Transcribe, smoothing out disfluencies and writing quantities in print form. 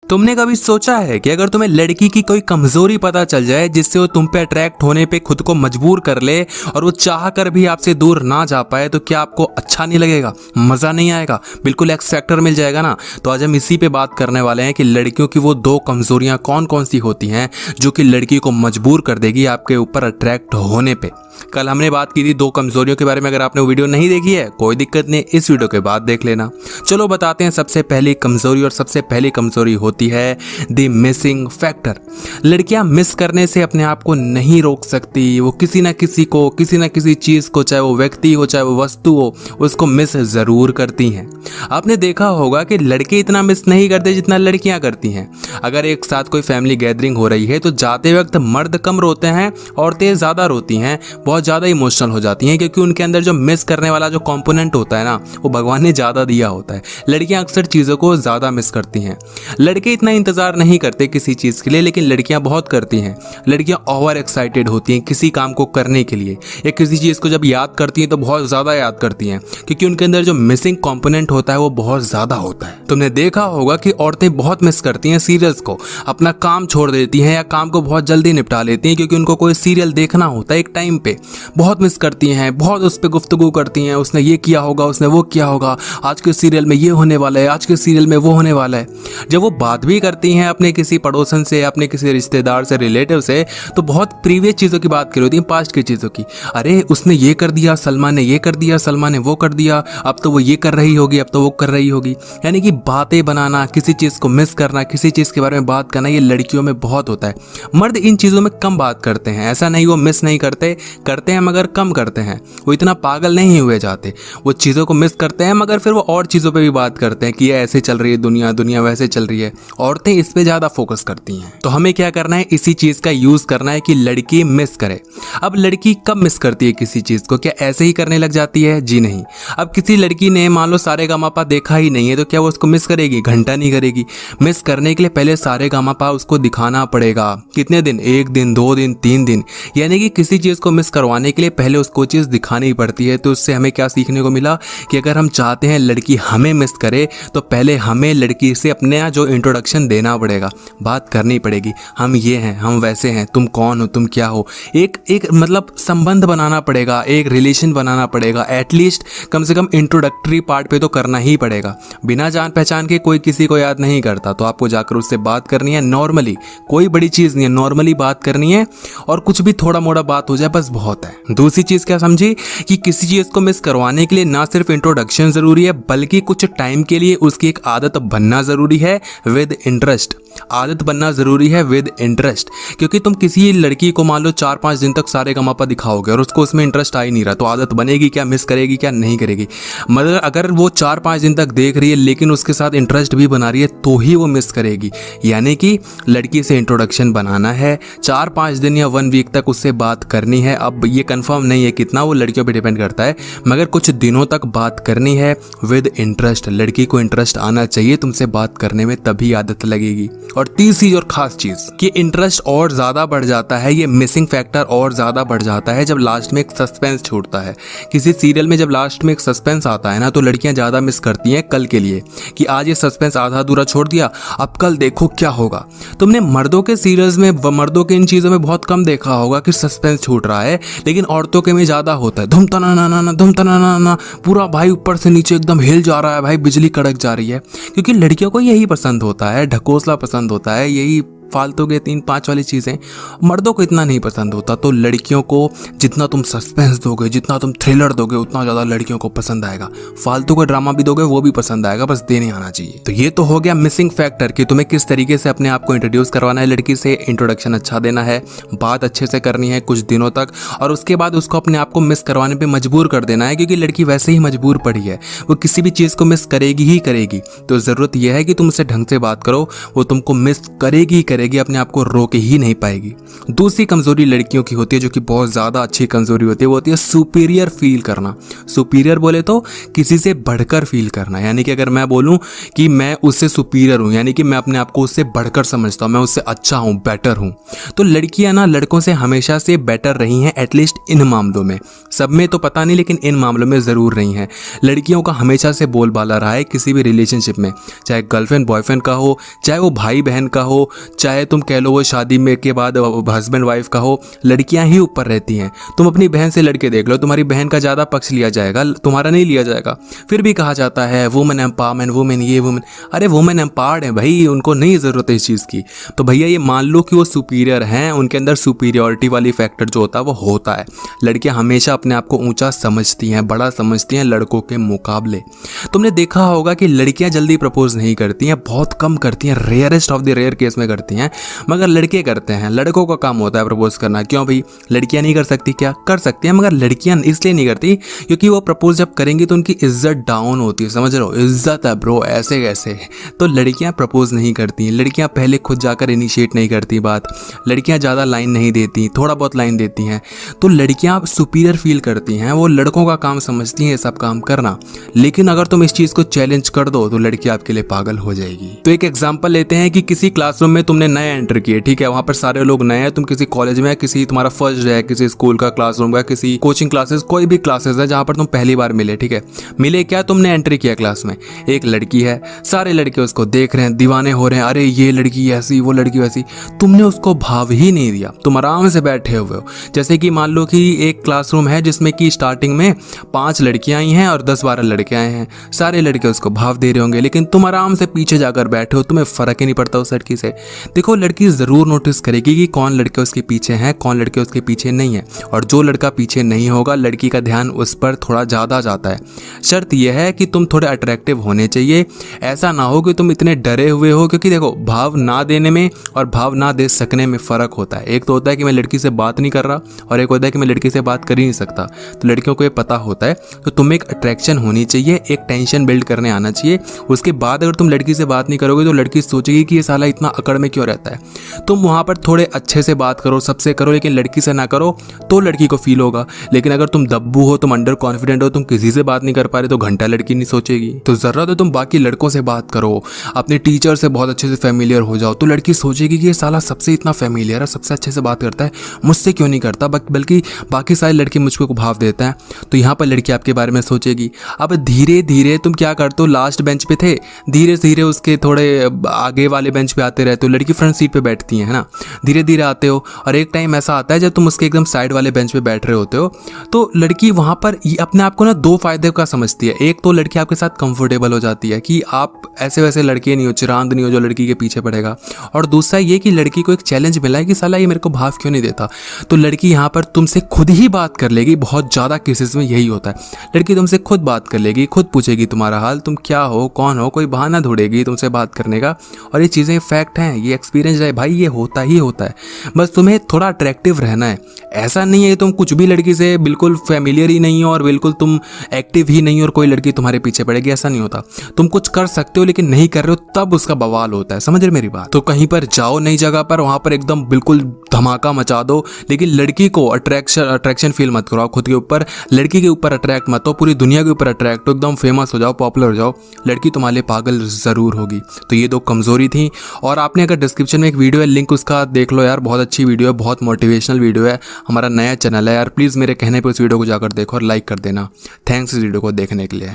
तुमने कभी सोचा है कि अगर तुम्हें लड़की की कोई कमजोरी पता चल जाए जिससे वो तुम पे अट्रैक्ट होने पे खुद को मजबूर कर ले और वो चाह कर भी आपसे दूर ना जा पाए, तो क्या आपको अच्छा नहीं लगेगा, मजा नहीं आएगा, बिल्कुल एक्स फैक्टर मिल जाएगा ना। तो आज हम इसी पे बात करने वाले हैं कि लड़कियों की वो दो कमजोरियां कौन कौन सी होती हैं जो कि लड़की को मजबूर कर देगी आपके ऊपर अट्रैक्ट होने पे। कल हमने बात की थी दो कमजोरियों के बारे में। अगर आपने वो वीडियो नहीं देखी है कोई दिक्कत नहीं, इस वीडियो के बाद देख लेना। चलो बताते हैं सबसे पहली कमजोरी, और सबसे पहली कमजोरी होती है द मिसिंग फैक्टर। लड़कियां मिस करने से अपने आप को नहीं रोक सकती। वो किसी ना किसी को, किसी ना किसी चीज को, चाहे वो व्यक्ति हो चाहे वो वस्तु हो, उसको मिस जरूर करती हैं। आपने देखा होगा कि लड़के इतना मिस नहीं करते जितना लड़कियां करती हैं। अगर एक साथ कोई फैमिली गैदरिंग हो रही है तो जाते वक्त मर्द कम रोते हैं, औरतें ज्यादा रोती हैं, बहुत ज़्यादा इमोशनल हो जाती हैं, क्योंकि उनके अंदर जो मिस करने वाला जो कंपोनेंट होता है ना, वो भगवान ने ज़्यादा दिया होता है। लड़कियां अक्सर चीज़ों को ज़्यादा मिस करती हैं। लड़के इतना इंतज़ार नहीं करते किसी चीज़ के लिए, लेकिन लड़कियां बहुत करती हैं। लड़कियां ओवर एक्साइटेड होती हैं किसी काम को करने के लिए, या किसी चीज़ को जब याद करती हैं तो बहुत ज़्यादा याद करती हैं, क्योंकि उनके अंदर जो मिसिंग कंपोनेंट होता है वो बहुत ज़्यादा होता है। तुमने देखा होगा कि औरतें बहुत मिस करती हैं सीरियल्स को, अपना काम छोड़ देती हैं या काम को बहुत जल्दी निपटा लेती हैं, क्योंकि उनको कोई सीरियल देखना होता है एक टाइम पे। बहुत मिस करती हैं, बहुत उस पर गुफ्तगू करती हैं, उसने ये किया होगा, उसने वो किया होगा, आज के सीरियल में ये होने वाला है, आज के सीरियल में वो होने वाला है। जब वो बात भी करती हैं अपने किसी पड़ोसन से, अपने किसी रिश्तेदार से, रिलेटिव से, तो बहुत प्रीवियस चीज़ों की बात कर होती है, पास्ट की चीज़ों की। अरे उसने ये कर दिया, सलमा ने ये कर दिया, सलमा ने वो कर दिया, अब तो वो ये कर रही होगी, अब तो वो कर रही होगी। यानी कि बातें बनाना, किसी चीज़ को मिस करना, किसी चीज़ के बारे में बात करना, ये लड़कियों में बहुत होता है। मर्द इन चीज़ों में कम बात करते हैं। ऐसा नहीं वो मिस नहीं करते, करते हैं मगर कम करते हैं। वो इतना पागल नहीं हुए जाते। वो चीज़ों को मिस करते हैं मगर फिर वो और चीज़ों पे भी बात करते हैं कि ये ऐसे चल रही है दुनिया, दुनिया वैसे चल रही है। औरतें इस पे ज़्यादा फोकस करती हैं। तो हमें क्या करना है, इसी चीज़ का यूज़ करना है कि लड़की मिस करे। अब लड़की कब मिस करती है किसी चीज़ को? क्या ऐसे ही करने लग जाती है? जी नहीं। अब किसी लड़की ने मान लो सारेगामापा देखा ही नहीं है, तो क्या वो उसको मिस करेगी? घंटा नहीं करेगी। मिस करने के लिए पहले सारेगामापा उसको दिखाना पड़ेगा। कितने दिन? 1 दिन, 2 दिन, 3 दिन। यानी कि किसी चीज़ को मिस करवाने के लिए पहले उसको चीज़ दिखानी पड़ती है। तो उससे हमें क्या सीखने को मिला कि अगर हम चाहते हैं लड़की हमें मिस करे, तो पहले हमें लड़की से अपने जो इंट्रोडक्शन देना पड़ेगा, बात करनी पड़ेगी। हम ये हैं, हम वैसे हैं, तुम कौन हो, तुम क्या हो, एक मतलब संबंध बनाना पड़ेगा, एक रिलेशन बनाना पड़ेगा। एटलीस्ट कम से कम इंट्रोडक्टरी पार्ट पे तो करना ही पड़ेगा। बिना जान पहचान के कोई किसी को याद नहीं करता, तो आपको जाकर उससे बात करनी है नॉर्मली, कोई बड़ी चीज़ नहीं है, नॉर्मली बात करनी है, और कुछ भी थोड़ा मोड़ा बात हो जाए बस बहुत है। दूसरी चीज़ क्या समझी कि किसी चीज़ को मिस करवाने के लिए ना सिर्फ इंट्रोडक्शन ज़रूरी है, बल्कि कुछ टाइम के लिए उसकी एक आदत बनना ज़रूरी है विद इंटरेस्ट। आदत बनना ज़रूरी है विद इंटरेस्ट, क्योंकि तुम किसी लड़की को मान लो 4-5 दिन तक सारेगामापा दिखाओगे और उसको उसमें इंटरेस्ट आ ही नहीं रहा, तो आदत बनेगी क्या? मिस करेगी क्या? नहीं करेगी। मगर अगर वो 4-5 दिन तक देख रही है लेकिन उसके साथ इंटरेस्ट भी बना रही है, तो ही वो मिस करेगी। यानी कि लड़की से इंट्रोडक्शन बनाना है, 4-5 दिन या 1 वीक तक उससे बात करनी है। अब ये कंफर्म नहीं है कितना, वो लड़कियों पे डिपेंड करता है, मगर कुछ दिनों तक बात करनी है विद इंटरेस्ट। लड़की को इंटरेस्ट आना चाहिए तुमसे बात करने में, तभी आदत लगेगी। और तीसरी और खास चीज कि इंटरेस्ट और ज्यादा बढ़ जाता है, ये मिसिंग फैक्टर और ज्यादा बढ़ जाता है जब लास्ट में एक सस्पेंस छूटता है। किसी सीरियल में जब लास्ट में एक सस्पेंस आता है ना, तो लड़कियां ज्यादा मिस करती हैं कल के लिए, कि आज ये सस्पेंस आधा अधूरा छोड़ दिया, अब कल देखो क्या होगा। तुमने मर्दों के सीरियल्स में, मर्दों के इन चीजों में बहुत कम देखा होगा कि सस्पेंस छूट रहा है, लेकिन औरतों के में ज्यादा होता है। धुम तना ना ना, धुम तना ना ना, पूरा भाई ऊपर से नीचे एकदम हिल जा रहा है, भाई बिजली कड़क जा रही है। क्योंकि लड़कियों को यही पसंद होता है, ढकोसला पसंद होता है, यही फालतू के 3-5 वाली चीज़ें। मर्दों को इतना नहीं पसंद होता। तो लड़कियों को जितना तुम सस्पेंस दोगे, जितना तुम थ्रिलर दोगे, उतना ज़्यादा लड़कियों को पसंद आएगा। फालतू का ड्रामा भी दोगे वो भी पसंद आएगा, बस देने आना चाहिए। तो ये तो हो गया मिसिंग फैक्टर कि तुम्हें किस तरीके से अपने आप को इंट्रोड्यूस करवाना है लड़की से, इंट्रोडक्शन अच्छा देना है, बात अच्छे से करनी है कुछ दिनों तक, और उसके बाद उसको अपने आप को मिस करवाने पर मजबूर कर देना है, क्योंकि लड़की वैसे ही मजबूर पड़ी है, वो किसी भी चीज़ को मिस करेगी ही करेगी। तो ज़रूरत यह है कि तुम उससे ढंग से बात करो, वो तुमको मिस करेगी करेगी, अपने आप को रोक ही नहीं पाएगी। दूसरी कमजोरी लड़कियों की होती है, जो कि बहुत ज़्यादा अच्छी कमजोरी होती है, वो होती है सुपीरियर फील करना। सुपीरियर बोले तो किसी से बढ़कर फील करना, यानी कि अगर मैं बोलूँ कि मैं उससे सुपीरियर हूँ, यानी कि मैं अपने आप को उससे बढ़कर समझता हूँ, मैं उससे अच्छा हूँ, बेटर हूँ। तो लड़कियाँ ना लड़कों से हमेशा से बेटर रही हैं, एटलीस्ट इन मामलों में। सब में तो पता नहीं, लेकिन इन मामलों में ज़रूर रही हैं। लड़कियों का हमेशा से बोलबाला रहा है किसी भी रिलेशनशिप में, चाहे गर्लफ्रेंड बॉयफ्रेंड का हो, चाहे वो भाई बहन का हो, चाहे तुम कह लो वो शादी में के बाद हस्बैंड वाइफ का हो, लड़कियां ही ऊपर रहती हैं। तुम अपनी बहन से लड़के देख लो, तुम्हारी बहन का ज़्यादा पक्ष लिया जाएगा, तुम्हारा नहीं लिया जाएगा। फिर भी कहा जाता है वुमेन एम्पावरमेंट, वुमेन ये वुमेन, अरे वुमेन एम्पावर्ड है भाई, उनको नहीं ज़रूरत है इस चीज़ की। तो भैया ये मान लो कि वो सुपीरियर हैं, उनके अंदर सुपीरियॉरिटी वाली फैक्टर जो होता है वो होता है। लड़कियां हमेशा अपने आप को ऊंचा समझती हैं, बड़ा समझती हैं लड़कों के मुकाबले। तुमने देखा होगा कि लड़कियां जल्दी प्रपोज नहीं करती हैं, बहुत कम करती हैं, rarest of the rare case में करती हैं, मगर लड़के करते हैं। लड़कों का काम होता है प्रपोज करना। क्यों भाई, लड़कियां नहीं कर सकती क्या? कर सकती हैं, मगर लड़कियां इसलिए नहीं करती क्योंकि वो प्रपोज जब करेंगी तो उनकी इज्जत डाउन होती है। समझ रहे हो, इज्जत है ब्रो, ऐसे कैसे? तो लड़कियां प्रपोज नहीं करती, लड़कियां पहले खुद जाकर इनिशिएट नहीं करती बात, लड़कियां ज़्यादा लाइन नहीं देती, थोड़ा बहुत लाइन देती हैं। तो लड़कियां सुपीरियर फील करती हैं, वो लड़कों का काम समझती हैं ये सब काम करना। लेकिन अगर तुम इस चीज़ को चैलेंज कर दो तो लड़की आपके लिए पागल हो जाएगी। तो एक एग्जांपल लेते हैं कि किसी क्लासरूम में तुमने नए एंटर किए, ठीक है, वहाँ पर सारे लोग नए हैं, तुम किसी कॉलेज में, किसी तुम्हारा फर्स्ट डे है, किसी स्कूल का क्लासरूम का, किसी कोचिंग क्लासेस, कोई भी क्लासेस है जहाँ पर तुम पहली बार मिले, ठीक है। मिले क्या, तुमने एंट्री किया क्लास में, एक लड़की है, सारे लड़के उसको देख रहे हैं, दीवाने हो रहे हैं, अरे ये लड़की ऐसी, वो लड़की वैसी। तुमने उसको भाव ही नहीं दिया, तुम आराम से बैठे हुए हो। जैसे कि मान लो कि एक क्लासरूम है जिसमें कि स्टार्टिंग में 5 लड़कियां आई हैं और 10-12 लड़के आए हैं, सारे लड़के उसको भाव दे रहे होंगे, लेकिन तुम आराम से पीछे जाकर बैठे हो, तुम्हें फर्क ही नहीं पड़ता उस लड़की से। देखो, लड़की जरूर नोटिस करेगी कि कौन लड़के उसके पीछे हैं, कौन लड़के उसके पीछे नहीं है, और जो लड़का पीछे नहीं होगा लड़की का ध्यान उस पर थोड़ा ज़्यादा जाता है। शर्त यह है कि तुम थोड़े अट्रैक्टिव होने चाहिए, ऐसा ना हो कि तुम इतने डरे हुए हो, क्योंकि देखो भाव ना देने में और भाव ना दे सकने में फ़र्क होता है। एक तो होता है कि मैं लड़की से बात नहीं कर रहा, और एक होता है कि मैं लड़की से बात कर ही नहीं सकता। तो लड़कियों को ये पता होता है। तो तुम्हें एक अट्रैक्शन होनी चाहिए, एक टेंशन बिल्ड करने आना चाहिए। उसके बाद अगर तुम लड़की से बात नहीं करोगे तो लड़की सोचेगी कि ये साला इतना अकड़ में क्यों रहता है। तुम वहाँ पर थोड़े अच्छे से बात करो, सबसे करो, लेकिन लड़की से ना करो तो लड़की को फील होगा। लेकिन अगर तुम दब्बू हो, तुम अंडर कॉन्फिडेंट हो, तुम किसी से बात नहीं कर पा रहे, तो घंटा लड़की नहीं सोचेगी। तो ज़रूरत है तुम बाकी लड़कों से बात करो, अपने टीचर से बहुत अच्छे से फेमिलियर हो जाओ, तो लड़की सोचेगी कि ये साला सबसे इतना फेमिलियर है, सबसे अच्छे से बात करता है, मुझसे क्यों नहीं करता, बल्कि बाकी सारे लड़के मुझको भाव देता है। तो यहाँ पर लड़की आपके बारे में सोचेगी। अब धीरे धीरे तुम क्या करते हो, लास्ट बेंच पे थे, धीरे धीरे उसके थोड़े आगे वाले बेंच पे आते रहते हो, लड़की फ्रंट सीट पे बैठती है ना, धीरे धीरे आते हो, और एक टाइम ऐसा आता है जब तुम उसके एकदम साइड वाले बेंच पे बैठ रहे होते हो, तो लड़की वहाँ पर अपने आप को ना 2 फायदे का समझती है। एक तो लड़की आपके साथ कंफर्टेबल हो जाती है कि आप ऐसे वैसे लड़के नहीं हो, चिरांद नहीं हो जो लड़की के पीछे पड़ेगा, और दूसरा ये कि लड़की को एक चैलेंज मिला है कि साला ये मेरे को भाव क्यों नहीं देता। तो लड़की यहाँ पर तुमसे खुद ही बात कर लेगी। बहुत ज़्यादा केसेस में यही होता है, लड़की तुमसे खुद बात कर लेगी, खुद पूछेगी तुम्हारा हाल, तुम क्या हो, कौन हो, कोई बहाना ढूंढेगी तुमसे बात करने का। और ये चीज़ें फैक्ट हैं, ये एक्सपीरियंस है भाई, ये होता ही होता है। बस तुम्हें थोड़ा अट्रैक्टिव रहना है। ऐसा नहीं है कि तुम कुछ भी लड़की से बिल्कुल फेमिलियर ही नहीं हो और बिल्कुल तुम एक्टिव ही नहीं हो और कोई लड़की तुम्हारे पीछे पड़ेगी, ऐसा नहीं होता। तुम कुछ कर सकते हो लेकिन नहीं कर रहे हो, तब उसका बवाल होता है। समझ रहे मेरी बात? तो कहीं पर जाओ नई जगह पर, वहां पर एकदम बिल्कुल धमाका मचा दो, लेकिन लड़की को अट्रैक्शन फील मत करो खुद के ऊपर, लड़की के ऊपर अट्रैक्ट मत हो, पूरी दुनिया के ऊपर अट्रैक्ट हो, एकदम फेमस हो जाओ, पॉपुलर हो जाओ, लड़की तुम्हारे लिए पागल जरूर होगी। तो ये 2 कमजोरी थी। और आपने अगर डिस्क्रिप्शन में एक वीडियो है, लिंक उसका देख लो यार, बहुत अच्छी वीडियो है, बहुत मोटिवेशनल वीडियो है, हमारा नया चैनल है यार, प्लीज़ मेरे कहने पर उस वीडियो को जाकर देखो और लाइक कर देना। थैंक्स इस वीडियो को देखने के लिए।